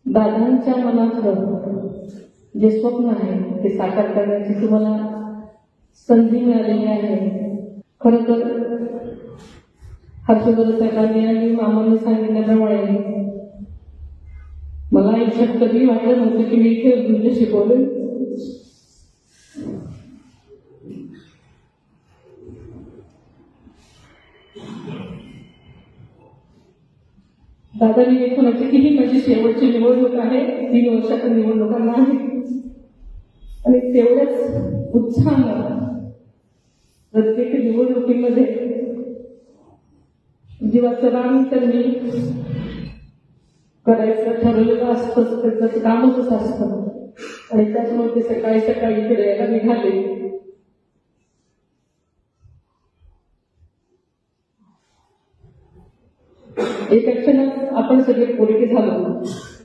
दादांच्या मनातलं जे स्वप्न आहे ते साकार करण्याची तुम्हाला संधी मिळालेली आहे. खरं तर हर्षवर्धन साहेबांनी आणि मामांनी सांगितल्याप्रमाणे मला आयुष्यात कधी वाटलं नव्हतं की मी इथे म्हणजे शिकवले. दादानी एक म्हणायचे की ही माझी शेवटची निवडणूक आहे, 3 वर्षाच्या निवडणुकांना आहे. आणि तेवढ्याच उत्साहानं प्रत्येक निवडणुकीमध्ये जीवाचं रान त्यांनी करायचं ठरवलेलं असतं. त्याचं कामच असतं आणि त्याच्यामुळे ते सकाळी सकाळी इकडे यायला निघाले. एका क्षणात आपण सगळे पोरके झालो.